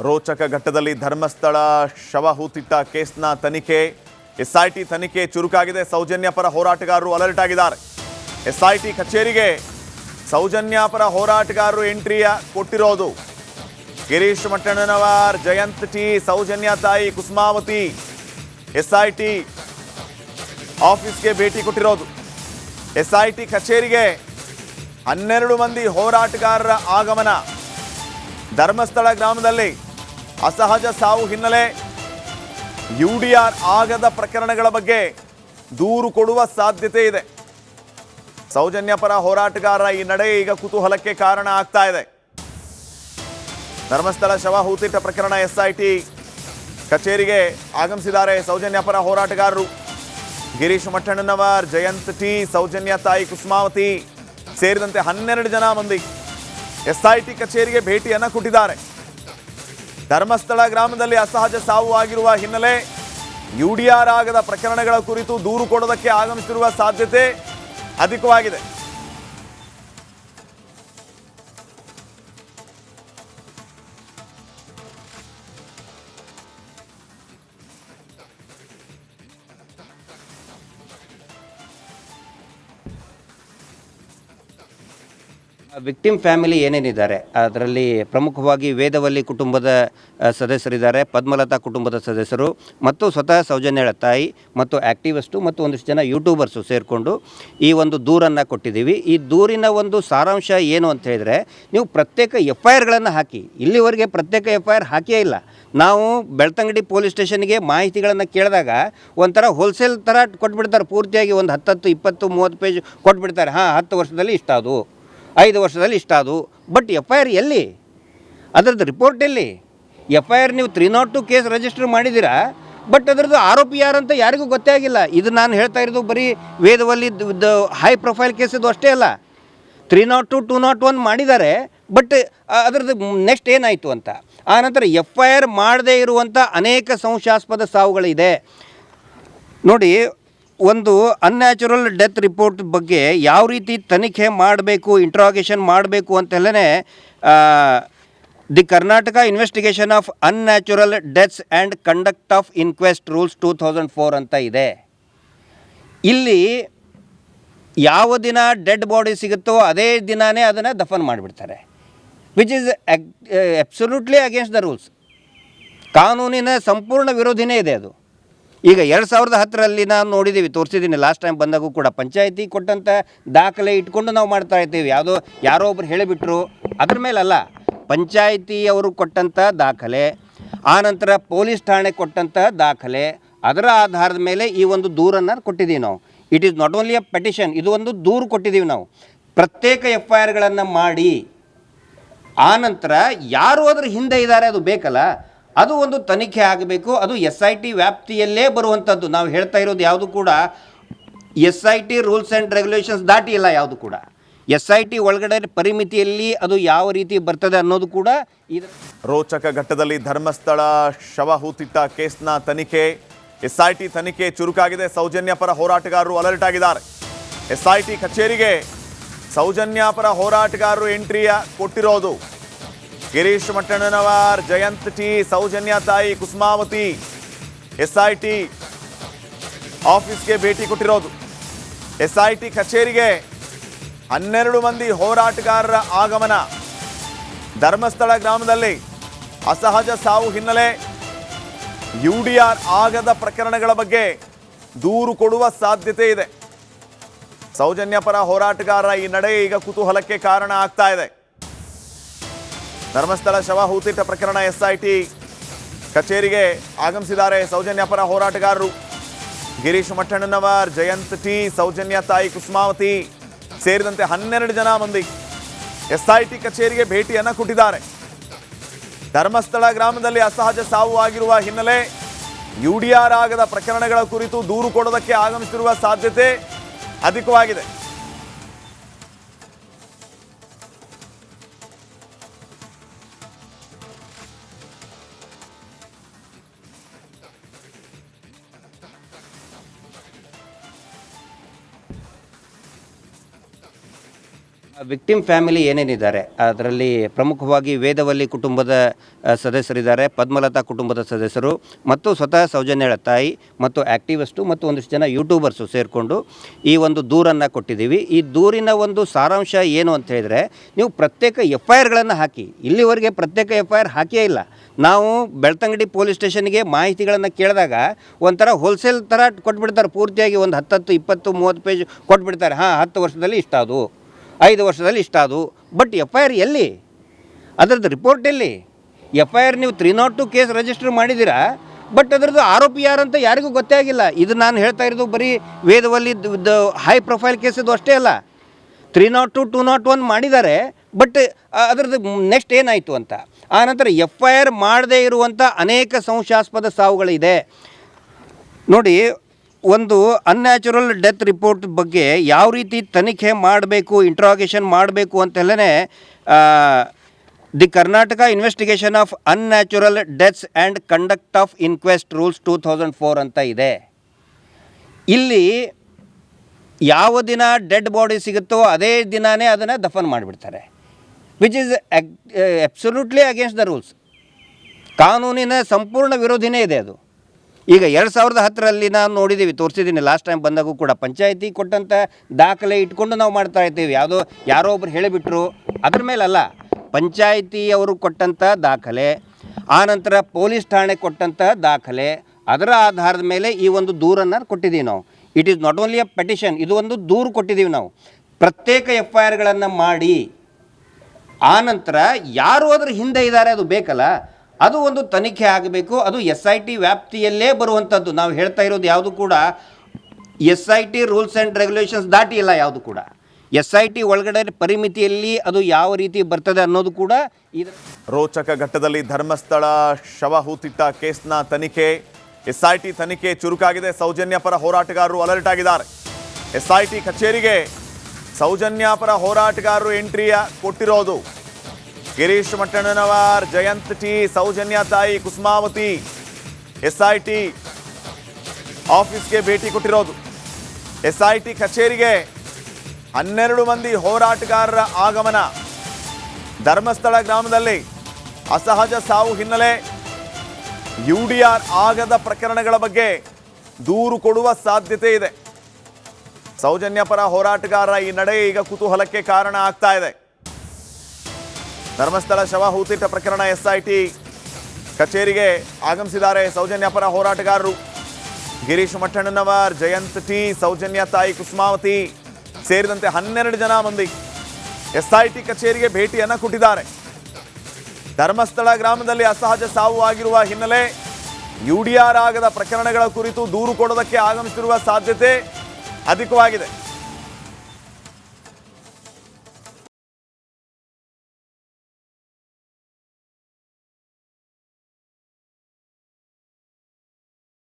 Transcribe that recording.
ರೋಚಕ ಘಟ್ಟದಲ್ಲಿ ಧರ್ಮಸ್ಥಳ ಶವ ಹೂತಿಟ್ಟ ಕೇಸ್ನ ತನಿಖೆ ಎಸ್ಐಟಿ ತನಿಖೆ ಚುರುಕಾಗಿದೆ. ಸೌಜನ್ಯ ಪರ ಹೋರಾಟಗಾರರು ಅಲರ್ಟ್ ಆಗಿದ್ದಾರೆ. ಎಸ್ಐಟಿ ಕಚೇರಿಗೆ ಸೌಜನ್ಯ ಪರ ಹೋರಾಟಗಾರರು ಎಂಟ್ರಿಯ ಕೊಟ್ಟಿರೋದು. ಗಿರೀಶ್ ಮಟ್ಟಣ್ಣನವರ್, ಜಯಂತ್ ಟಿ, ಸೌಜನ್ಯ ತಾಯಿ ಕುಸುಮಾವತಿ ಎಸ್ಐಟಿ ಆಫೀಸ್ಗೆ ಭೇಟಿ ಕೊಟ್ಟಿರೋದು. ಎಸ್ಐಟಿ ಕಚೇರಿಗೆ 12 ಮಂದಿ ಹೋರಾಟಗಾರರ ಆಗಮನ. ಧರ್ಮಸ್ಥಳ ಗ್ರಾಮದಲ್ಲಿ ಅಸಹಜ ಸಾವು ಹಿನ್ನೆಲೆ ಯುಡಿಆರ್ ಆಗದ ಪ್ರಕರಣಗಳ ಬಗ್ಗೆ ದೂರು ಕೊಡುವ ಸಾಧ್ಯತೆ ಇದೆ. ಸೌಜನ್ಯ ಪರ ಹೋರಾಟಗಾರರ ಈ ನಡೆ ಈಗ ಕುತೂಹಲಕ್ಕೆ ಕಾರಣ ಆಗ್ತಾ ಇದೆ. ಧರ್ಮಸ್ಥಳ ಶವ ಹೂತಿಟ್ಟ ಪ್ರಕರಣ ಎಸ್ಐಟಿ ಕಚೇರಿಗೆ ಆಗಮಿಸಿದ್ದಾರೆ ಸೌಜನ್ಯ ಪರ ಹೋರಾಟಗಾರರು. ಗಿರೀಶ್ ಮಟ್ಟಣ್ಣನವರ್, ಜಯಂತ್ ಟಿ, ಸೌಜನ್ಯ ತಾಯಿ ಕುಸುಮಾವತಿ ಸೇರಿದಂತೆ 12 ಜನ ಮಂದಿ ಎಸ್ಐಟಿ ಕಚೇರಿಗೆ ಭೇಟಿಯನ್ನು ಕೊಟ್ಟಿದ್ದಾರೆ. ಧರ್ಮಸ್ಥಳ ಗ್ರಾಮದಲ್ಲಿ ಅಸಹಜ ಸಾವು ಆಗಿರುವ ಹಿನ್ನೆಲೆ ಯುಡಿಆರ್ ಆಗದ ಪ್ರಕರಣಗಳ ಕುರಿತು ದೂರು ಕೊಡೋದಕ್ಕೆ ಆಗಮಿಸಿರುವ ಸಾಧ್ಯತೆ ಅಧಿಕವಾಗಿದೆ. ವಿಕ್ಟಿಮ್ ಫ್ಯಾಮಿಲಿ ಏನೇನಿದ್ದಾರೆ ಅದರಲ್ಲಿ ಪ್ರಮುಖವಾಗಿ ವೇದವಲ್ಲಿ ಕುಟುಂಬದ ಸದಸ್ಯರಿದ್ದಾರೆ, ಪದ್ಮಲತಾ ಕುಟುಂಬದ ಸದಸ್ಯರು ಮತ್ತು ಸ್ವತಃ ಸೌಜನ್ಯಳ ತಾಯಿ ಮತ್ತು ಆ್ಯಕ್ಟಿವಿಸ್ಟು ಮತ್ತು ಒಂದಿಷ್ಟು ಜನ ಯೂಟ್ಯೂಬರ್ಸು ಸೇರಿಕೊಂಡು ಈ ಒಂದು ದೂರನ್ನು ಕೊಟ್ಟಿದ್ದೀವಿ. ಈ ದೂರಿನ ಒಂದು ಸಾರಾಂಶ ಏನು ಅಂತ ಹೇಳಿದರೆ, ನೀವು ಪ್ರತ್ಯೇಕ FIRಗಳನ್ನು ಹಾಕಿ. ಇಲ್ಲಿವರೆಗೆ ಪ್ರತ್ಯೇಕ FIR ಹಾಕಿಯೇ ಇಲ್ಲ. ನಾವು ಬೆಳ್ತಂಗಡಿ ಪೊಲೀಸ್ ಸ್ಟೇಷನ್ಗೆ ಮಾಹಿತಿಗಳನ್ನು ಕೇಳಿದಾಗ ಒಂಥರ ಹೋಲ್ಸೇಲ್ ಥರ ಕೊಟ್ಬಿಡ್ತಾರೆ. ಪೂರ್ತಿಯಾಗಿ ಒಂದು 10, 20, 30 ಪೇಜ್ ಕೊಟ್ಬಿಡ್ತಾರೆ. 10 ವರ್ಷದಲ್ಲಿ ಇಷ್ಟಾದು, 5 ವರ್ಷದಲ್ಲಿ ಇಷ್ಟಾದು. ಬಟ್ FIR ಎಲ್ಲಿ? ಅದರದ್ದು ರಿಪೋರ್ಟ್ ಎಲ್ಲಿ? FIR ನೀವು 302 ಕೇಸ್ ರಿಜಿಸ್ಟರ್ ಮಾಡಿದ್ದೀರಾ, ಬಟ್ ಅದರದ್ದು ಆರೋಪಿ ಯಾರಂತ ಯಾರಿಗೂ ಗೊತ್ತೇ ಆಗಿಲ್ಲ. ಇದು ನಾನು ಹೇಳ್ತಾ ಇರೋದು ಬರೀ ವೇದವಲ್ಲಿ ಹೈ ಪ್ರೊಫೈಲ್ ಕೇಸದು ಅಷ್ಟೇ ಅಲ್ಲ. 302, 201 ಮಾಡಿದ್ದಾರೆ, ಬಟ್ ಅದರದ್ದು ನೆಕ್ಸ್ಟ್ ಏನಾಯಿತು ಅಂತ. ಆನಂತರ FIR ಮಾಡದೇ ಇರುವಂಥ ಅನೇಕ ಸಂಶಯಾಸ್ಪದ ಸಾವುಗಳಿದೆ. ನೋಡಿ, ಒಂದು ಅನ್ಯಾಚುರಲ್ ಡೆತ್ ರಿಪೋರ್ಟ್ ಬಗ್ಗೆ ಯಾವ ರೀತಿ ತನಿಖೆ ಮಾಡಬೇಕು, ಇಂಟ್ರಾಗೇಷನ್ ಮಾಡಬೇಕು ಅಂತೆಲ್ಲೇ the Karnataka investigation of unnatural deaths and conduct of inquest rules 2004 ಅಂತ ಇದೆ. ಇಲ್ಲಿ ಯಾವ ದಿನ ಡೆಡ್ ಬಾಡಿ ಸಿಗುತ್ತೋ ಅದೇ ದಿನವೇ ಅದನ್ನು ದಫನ್ ಮಾಡಿಬಿಡ್ತಾರೆ, which is absolutely against the rules. ಕಾನೂನಿನ ಸಂಪೂರ್ಣ ವಿರೋಧಿನೇ ಇದೆ ಅದು. ಈಗ 2010ರಲ್ಲಿ ನಾವು ನೋಡಿದ್ದೀವಿ, ತೋರಿಸಿದ್ದೀನಿ ಲಾಸ್ಟ್ ಟೈಮ್ ಬಂದಾಗೂ ಕೂಡ. ಪಂಚಾಯತಿ ಕೊಟ್ಟಂಥ ದಾಖಲೆ ಇಟ್ಕೊಂಡು ನಾವು ಮಾಡ್ತಾ ಇರ್ತೀವಿ. ಯಾರೋ ಒಬ್ರು ಹೇಳಿಬಿಟ್ರು ಅದ್ರ ಮೇಲಲ್ಲ, ಪಂಚಾಯತಿಯವರು ಕೊಟ್ಟಂಥ ದಾಖಲೆ, ಆನಂತರ ಪೊಲೀಸ್ ಠಾಣೆ ಕೊಟ್ಟಂಥ ದಾಖಲೆ, ಅದರ ಆಧಾರದ ಮೇಲೆ ಈ ಒಂದು ದೂರನ್ನು ಕೊಟ್ಟಿದ್ದೀವಿ ನಾವು. It is not only a petition, ಇದು ಒಂದು ದೂರು ಕೊಟ್ಟಿದ್ದೀವಿ ನಾವು. ಪ್ರತ್ಯೇಕ FIRಗಳನ್ನು ಮಾಡಿ ಆನಂತರ ಯಾರು ಅದ್ರ ಹಿಂದೆ ಇದ್ದಾರೆ ಅದು ಬೇಕಲ್ಲ, ಅದು ಒಂದು ತನಿಖೆ ಆಗಬೇಕು. ಅದು SIT ವ್ಯಾಪ್ತಿಯಲ್ಲೇ ಬರುವಂಥದ್ದು. ನಾವು ಹೇಳ್ತಾ ಇರೋದು ಯಾವುದು ಕೂಡ SIT ರೂಲ್ಸ್ ಆ್ಯಂಡ್ ರೆಗ್ಯುಲೇಷನ್ಸ್ ದಾಟಿ ಇಲ್ಲ ಯಾವುದು ಕೂಡ. SIT ಒಳಗಡೆ ಪರಿಮಿತಿಯಲ್ಲಿ ಅದು ಯಾವ ರೀತಿ ಬರ್ತದೆ ಅನ್ನೋದು ಕೂಡ ಇದು. ರೋಚಕ ಘಟ್ಟದಲ್ಲಿ ಧರ್ಮಸ್ಥಳ ಶವ ಹೂತಿಟ್ಟ ಕೇಸ್ನ ತನಿಖೆ SIT ತನಿಖೆ ಚುರುಕಾಗಿದೆ. ಸೌಜನ್ಯ ಪರ ಹೋರಾಟಗಾರರು ಅಲರ್ಟ್ ಆಗಿದ್ದಾರೆ. SIT ಕಚೇರಿಗೆ ಸೌಜನ್ಯ ಪರ ಹೋರಾಟಗಾರರು ಎಂಟ್ರಿಯ ಕೊಟ್ಟಿರೋದು. ಗಿರೀಶ್ ಮಟ್ಟಣ್ಣನವರ್, ಜಯಂತ್ ಟಿ, ಸೌಜನ್ಯ ತಾಯಿ ಕುಸುಮಾವತಿ SIT ಆಫೀಸ್ಗೆ ಭೇಟಿ ಕೊಟ್ಟಿರೋದು. SIT ಕಚೇರಿಗೆ 12 ಮಂದಿ ಹೋರಾಟಗಾರರ ಆಗಮನ. ಧರ್ಮಸ್ಥಳ ಗ್ರಾಮದಲ್ಲಿ ಅಸಹಜ ಸಾವು ಹಿನ್ನೆಲೆ UDR ಆಗದ ಪ್ರಕರಣಗಳ ಬಗ್ಗೆ ದೂರು ಕೊಡುವ ಸಾಧ್ಯತೆ ಇದೆ. ಸೌಜನ್ಯ ಪರ ಹೋರಾಟಗಾರರ ಈ ನಡೆ ಈಗ ಕುತೂಹಲಕ್ಕೆ ಕಾರಣ ಆಗ್ತಾ ಇದೆ. ಧರ್ಮಸ್ಥಳ ಶವ ಹೂತಿಟ್ಟ ಪ್ರಕರಣ SIT ಕಚೇರಿಗೆ ಆಗಮಿಸಿದ್ದಾರೆ ಸೌಜನ್ಯ ಪರ ಹೋರಾಟಗಾರರು. ಗಿರೀಶ್ ಮಟ್ಟಣ್ಣನವರ್, ಜಯಂತ್ ಟಿ, ಸೌಜನ್ಯ ತಾಯಿ ಕುಸುಮಾವತಿ ಸೇರಿದಂತೆ 12 ಜನ ಮಂದಿ SIT ಕಚೇರಿಗೆ ಭೇಟಿಯನ್ನು ಕೊಟ್ಟಿದ್ದಾರೆ. ಧರ್ಮಸ್ಥಳ ಗ್ರಾಮದಲ್ಲಿ ಅಸಹಜ ಸಾವು ಆಗಿರುವ ಹಿನ್ನೆಲೆ UDR ಆಗದ ಪ್ರಕರಣಗಳ ಕುರಿತು ದೂರು ಕೊಡೋದಕ್ಕೆ ಆಗಮಿಸಿರುವ ಸಾಧ್ಯತೆ ಅಧಿಕವಾಗಿದೆ. ವಿಕ್ಟಿಮ್ ಫ್ಯಾಮಿಲಿ ಏನೇನಿದ್ದಾರೆ ಅದರಲ್ಲಿ ಪ್ರಮುಖವಾಗಿ ವೇದವಲ್ಲಿ ಕುಟುಂಬದ ಸದಸ್ಯರಿದ್ದಾರೆ, ಪದ್ಮಲತಾ ಕುಟುಂಬದ ಸದಸ್ಯರು ಮತ್ತು ಸ್ವತಃ ಸೌಜನ್ಯಳ ತಾಯಿ ಮತ್ತು ಆ್ಯಕ್ಟಿವಿಸ್ಟು ಮತ್ತು ಒಂದಿಷ್ಟು ಜನ ಯೂಟ್ಯೂಬರ್ಸು ಸೇರಿಕೊಂಡು ಈ ಒಂದು ದೂರನ್ನು ಕೊಟ್ಟಿದ್ದೀವಿ. ಈ ದೂರಿನ ಒಂದು ಸಾರಾಂಶ ಏನು ಅಂತ ಹೇಳಿದರೆ, ನೀವು ಪ್ರತ್ಯೇಕ FIRಗಳನ್ನು ಹಾಕಿ. ಇಲ್ಲಿವರೆಗೆ ಪ್ರತ್ಯೇಕ FIR ಹಾಕಿಯೇ ಇಲ್ಲ. ನಾವು ಬೆಳ್ತಂಗಡಿ ಪೊಲೀಸ್ ಸ್ಟೇಷನ್ಗೆ ಮಾಹಿತಿಗಳನ್ನು ಕೇಳಿದಾಗ ಒಂಥರ ಹೋಲ್ಸೇಲ್ ಥರ ಕೊಟ್ಬಿಡ್ತಾರೆ, ಪೂರ್ತಿಯಾಗಿ ಒಂದು 10, 20, 30 ಪೇಜ್ ಕೊಟ್ಬಿಡ್ತಾರೆ. 10 ವರ್ಷದಲ್ಲಿ ಇಷ್ಟಾದು, 5 ವರ್ಷದಲ್ಲಿ ಇಷ್ಟಾದು. ಬಟ್ FIR ಎಲ್ಲಿ? ಅದರದ್ದು ರಿಪೋರ್ಟ್ ಎಲ್ಲಿ? FIR ನೀವು 302 ಕೇಸ್ ರಿಜಿಸ್ಟರ್ ಮಾಡಿದ್ದೀರಾ, ಬಟ್ ಅದರದ್ದು ಆರೋಪಿ ಯಾರಂತ ಯಾರಿಗೂ ಗೊತ್ತೇ ಆಗಿಲ್ಲ. ಇದು ನಾನು ಹೇಳ್ತಾ ಇರೋದು ಬರೀ ವೇದವಲ್ಲಿ ಹೈ ಪ್ರೊಫೈಲ್ ಕೇಸದು ಅಷ್ಟೇ ಅಲ್ಲ. 302, 201 ಮಾಡಿದ್ದಾರೆ, ಬಟ್ ಅದರದ್ದು ನೆಕ್ಸ್ಟ್ ಏನಾಯಿತು ಅಂತ. ಆನಂತರ FIR ಮಾಡದೇ ಇರುವಂಥ ಅನೇಕ ಸಂಶಯಾಸ್ಪದ ಸಾವುಗಳಿದೆ. ನೋಡಿ, ಒಂದು ಅನ್ಯಾಚುರಲ್ ಡೆತ್ ರಿಪೋರ್ಟ್ ಬಗ್ಗೆ ಯಾವ ರೀತಿ ತನಿಖೆ ಮಾಡಬೇಕು, ಇಂಟ್ರಾಗೇಷನ್ ಮಾಡಬೇಕು ಅಂತೆಲ್ಲೇ the Karnataka investigation of unnatural deaths and conduct of inquest rules 2004 ಅಂತ ಇದೆ. ಇಲ್ಲಿ ಯಾವ ದಿನ ಡೆಡ್ ಬಾಡಿ ಸಿಗುತ್ತೋ ಅದೇ ದಿನವೇ ಅದನ್ನು ದಫನ್ ಮಾಡಿಬಿಡ್ತಾರೆ, which is absolutely against the rules. ಕಾನೂನಿನ ಸಂಪೂರ್ಣ ವಿರೋಧಿನೇ ಇದೆ ಅದು. ಈಗ 2010ರಲ್ಲಿ ನಾನು ನೋಡಿದ್ದೀವಿ, ತೋರಿಸಿದ್ದೀನಿ ಲಾಸ್ಟ್ ಟೈಮ್ ಬಂದಾಗೂ ಕೂಡ. ಪಂಚಾಯತಿ ಕೊಟ್ಟಂಥ ದಾಖಲೆ ಇಟ್ಕೊಂಡು ನಾವು ಮಾಡ್ತಾ ಇರ್ತೀವಿ. ಯಾರೋ ಒಬ್ರು ಹೇಳಿಬಿಟ್ರು ಅದ್ರ ಮೇಲಲ್ಲ, ಪಂಚಾಯತಿ ಅವರು ಕೊಟ್ಟಂಥ ದಾಖಲೆ, ಆನಂತರ ಪೊಲೀಸ್ ಠಾಣೆ ಕೊಟ್ಟಂಥ ದಾಖಲೆ, ಅದರ ಆಧಾರದ ಮೇಲೆ ಈ ಒಂದು ದೂರನ್ನು ಕೊಟ್ಟಿದ್ದೀವಿ ನಾವು. It is not only a petition, ಇದು ಒಂದು ದೂರು ಕೊಟ್ಟಿದ್ದೀವಿ ನಾವು. ಪ್ರತ್ಯೇಕ FIRಗಳನ್ನು ಮಾಡಿ ಆನಂತರ ಯಾರು ಅದರ ಹಿಂದೆ ಇದ್ದಾರೆ ಅದು ಬೇಕಲ್ಲ, ಅದು ಒಂದು ತನಿಖೆ ಆಗಬೇಕು. ಅದು SIT ವ್ಯಾಪ್ತಿಯಲ್ಲೇ ಬರುವಂಥದ್ದು. ನಾವು ಹೇಳ್ತಾ ಇರೋದು ಯಾವುದು ಕೂಡ SIT ರೂಲ್ಸ್ ಆ್ಯಂಡ್ ರೆಗ್ಯುಲೇಷನ್ಸ್ ದಾಟಿ ಇಲ್ಲ ಯಾವುದು ಕೂಡ. SIT ಒಳಗಡೆ ಪರಿಮಿತಿಯಲ್ಲಿ ಅದು ಯಾವ ರೀತಿ ಬರ್ತದೆ ಅನ್ನೋದು ಕೂಡ ರೋಚಕ ಘಟ್ಟದಲ್ಲಿ ಧರ್ಮಸ್ಥಳ ಶವ ಹೂತಿಟ್ಟ ಕೇಸ್ನ ತನಿಖೆ, SIT ತನಿಖೆ ಚುರುಕಾಗಿದೆ. ಸೌಜನ್ಯ ಪರ ಹೋರಾಟಗಾರರು ಅಲರ್ಟ್ ಆಗಿದ್ದಾರೆ. SIT ಕಚೇರಿಗೆ ಸೌಜನ್ಯ ಪರ ಹೋರಾಟಗಾರರು ಎಂಟ್ರಿಯ ಕೊಟ್ಟಿರೋದು. ಗಿರೀಶ್ ಮಟ್ಟಣ್ಣನವರ್, ಜಯಂತ್ ಟಿ, ಸೌಜನ್ಯ ತಾಯಿ ಕುಸುಮಾವತಿ SIT ಆಫೀಸ್ಗೆ ಭೇಟಿ ಕೊಟ್ಟಿರೋದು. SIT ಕಚೇರಿಗೆ 12 ಮಂದಿ ಹೋರಾಟಗಾರರ ಆಗಮನ. ಧರ್ಮಸ್ಥಳ ಗ್ರಾಮದಲ್ಲಿ ಅಸಹಜ ಸಾವು ಹಿನ್ನೆಲೆ UDR ಆಗದ ಪ್ರಕರಣಗಳ ಬಗ್ಗೆ ದೂರು ಕೊಡುವ ಸಾಧ್ಯತೆ ಇದೆ. ಸೌಜನ್ಯ ಪರ ಹೋರಾಟಗಾರರ ಈ ನಡೆ ಈಗ ಕುತೂಹಲಕ್ಕೆ ಕಾರಣ ಆಗ್ತಾ ಇದೆ. ಧರ್ಮಸ್ಥಳ ಶವ ಹೂತಿಟ್ಟ ಪ್ರಕರಣ SIT ಕಚೇರಿಗೆ ಆಗಮಿಸಿದ್ದಾರೆ ಸೌಜನ್ಯ ಪರ ಹೋರಾಟಗಾರರು. ಗಿರೀಶ್ ಮಟ್ಟಣ್ಣನವರ್, ಜಯಂತ್ ಟಿ, ಸೌಜನ್ಯ ತಾಯಿ ಕುಸುಮಾವತಿ ಸೇರಿದಂತೆ 12 ಜನ ಮಂದಿ SIT ಕಚೇರಿಗೆ ಭೇಟಿಯನ್ನು ಕೊಟ್ಟಿದ್ದಾರೆ. ಧರ್ಮಸ್ಥಳ ಗ್ರಾಮದಲ್ಲಿ ಅಸಹಜ ಸಾವು ಆಗಿರುವ ಹಿನ್ನೆಲೆ UDR ಆಗದ ಪ್ರಕರಣಗಳ ಕುರಿತು ದೂರು ಕೊಡೋದಕ್ಕೆ ಆಗಮಿಸಿರುವ ಸಾಧ್ಯತೆ ಅಧಿಕವಾಗಿದೆ.